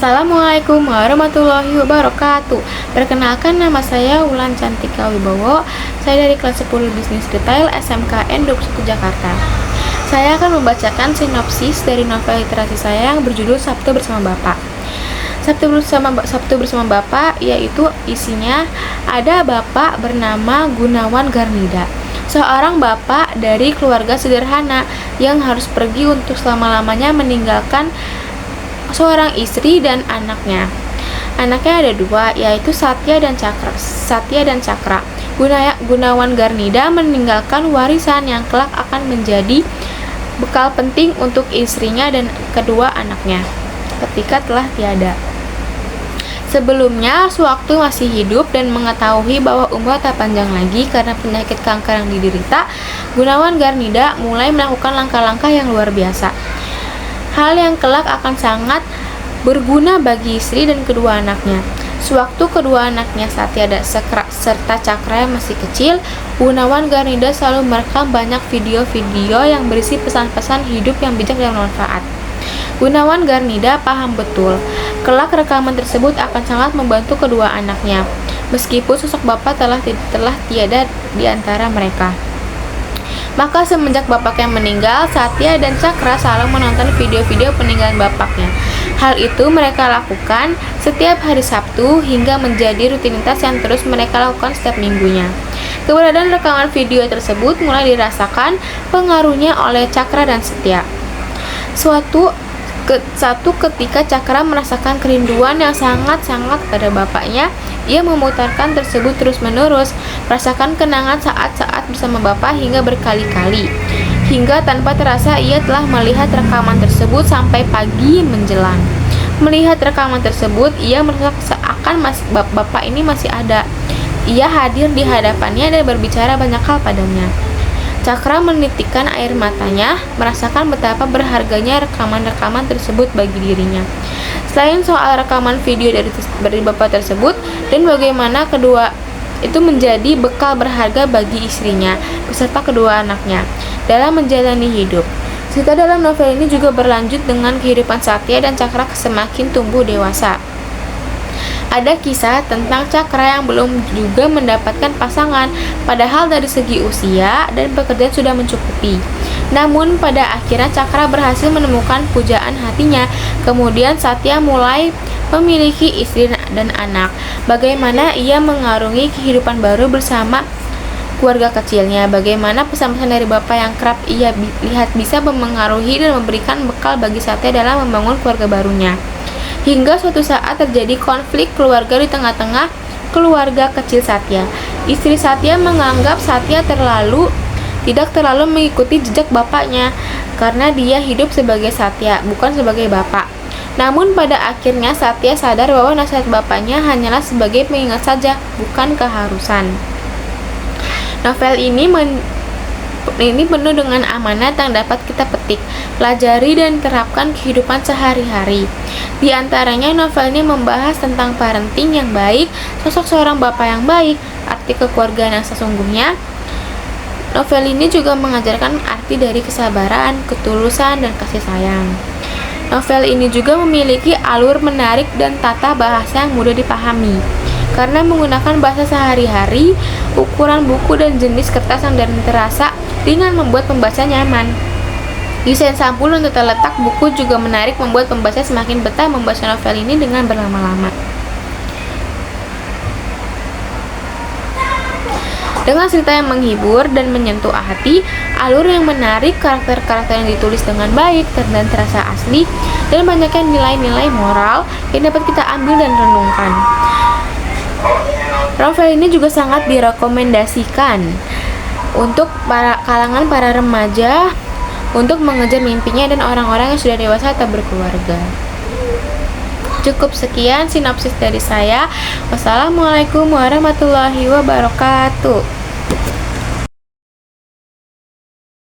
Assalamualaikum warahmatullahi wabarakatuh. Perkenalkan, nama saya Wulan Cantika Wibowo. Saya dari kelas 10 Bisnis Retail SMKN 21 Jakarta. Saya akan membacakan sinopsis dari novel literasi saya yang berjudul Sabtu Bersama Bapak. Sabtu bersama Bapak yaitu isinya ada bapak bernama Gunawan Garnida, seorang bapak dari keluarga sederhana yang harus pergi untuk selama-lamanya meninggalkan seorang istri dan anaknya. Anaknya ada dua, yaitu Satya dan Cakra. Gunawan Garnida meninggalkan warisan yang kelak akan menjadi bekal penting untuk istrinya dan kedua anaknya ketika telah tiada. Sebelumnya, sewaktu masih hidup dan mengetahui bahwa umur tak panjang lagi karena penyakit kanker yang diderita, Gunawan Garnida mulai melakukan langkah-langkah yang luar biasa. Hal yang kelak akan sangat berguna bagi istri dan kedua anaknya. Sewaktu kedua anaknya Satya serta Cakra yang masih kecil, Gunawan Garnida selalu merekam banyak video-video yang berisi pesan-pesan hidup yang bijak dan bermanfaat. Gunawan Garnida paham betul, kelak rekaman tersebut akan sangat membantu kedua anaknya, meskipun sosok bapak telah tiada di antara mereka. Maka semenjak bapaknya meninggal, Satya dan Cakra selalu menonton video-video peninggalan bapaknya. Hal itu mereka lakukan setiap hari Sabtu hingga menjadi rutinitas yang terus mereka lakukan setiap minggunya. Keberadaan rekaman video tersebut mulai dirasakan pengaruhnya oleh Cakra dan Satya. Satu ketika Cakra merasakan kerinduan yang sangat-sangat pada bapaknya, ia memutarkan tersebut terus-menerus, merasakan kenangan saat-saat bersama bapak hingga berkali-kali. Hingga tanpa terasa ia telah melihat rekaman tersebut sampai pagi menjelang. Melihat rekaman tersebut, ia merasa seakan bapak ini masih ada. Ia hadir di hadapannya dan berbicara banyak hal padanya. Cakra menitikkan air matanya, merasakan betapa berharganya rekaman-rekaman tersebut bagi dirinya. Selain soal rekaman video dari bapak tersebut dan bagaimana kedua itu menjadi bekal berharga bagi istrinya beserta kedua anaknya dalam menjalani hidup. Cerita dalam novel ini juga berlanjut dengan kehidupan Satya dan Cakra semakin tumbuh dewasa. Ada kisah tentang Cakra yang belum juga mendapatkan pasangan, padahal dari segi usia dan pekerjaan sudah mencukupi. Namun pada akhirnya Cakra berhasil menemukan pujaan hatinya. Kemudian Satya mulai memiliki istri dan anak. Bagaimana ia mengarungi kehidupan baru bersama keluarga kecilnya, bagaimana pesan-pesan dari bapak yang kerap ia lihat bisa memengaruhi dan memberikan bekal bagi Satya dalam membangun keluarga barunya. Hingga suatu saat terjadi konflik keluarga di tengah-tengah keluarga kecil Satya. Istri Satya menganggap Satya tidak terlalu mengikuti jejak bapaknya karena dia hidup sebagai Satya, bukan sebagai bapak. Namun pada akhirnya Satya sadar bahwa nasihat bapaknya hanyalah sebagai pengingat saja, bukan keharusan. Novel ini penuh dengan amanat yang dapat kita petik, pelajari dan terapkan kehidupan sehari-hari. Di antaranya novel ini membahas tentang parenting yang baik, sosok seorang bapak yang baik, arti kekeluargaan yang sesungguhnya. Novel ini juga mengajarkan arti dari kesabaran, ketulusan, dan kasih sayang. Novel ini juga memiliki alur menarik dan tata bahasa yang mudah dipahami karena menggunakan bahasa sehari-hari, ukuran buku dan jenis kertas yang terasa ringan membuat pembaca nyaman. Desain sampul dan tata letak buku juga menarik membuat pembaca semakin betah membaca novel ini dengan berlama-lama. Dengan cerita yang menghibur dan menyentuh hati, alur yang menarik, karakter-karakter yang ditulis dengan baik dan terasa asli, dan banyaknya nilai-nilai moral yang dapat kita ambil dan renungkan. Novel ini juga sangat direkomendasikan untuk kalangan para remaja untuk mengejar mimpinya dan orang-orang yang sudah dewasa atau berkeluarga. Cukup sekian sinopsis dari saya. Wassalamualaikum warahmatullahi wabarakatuh.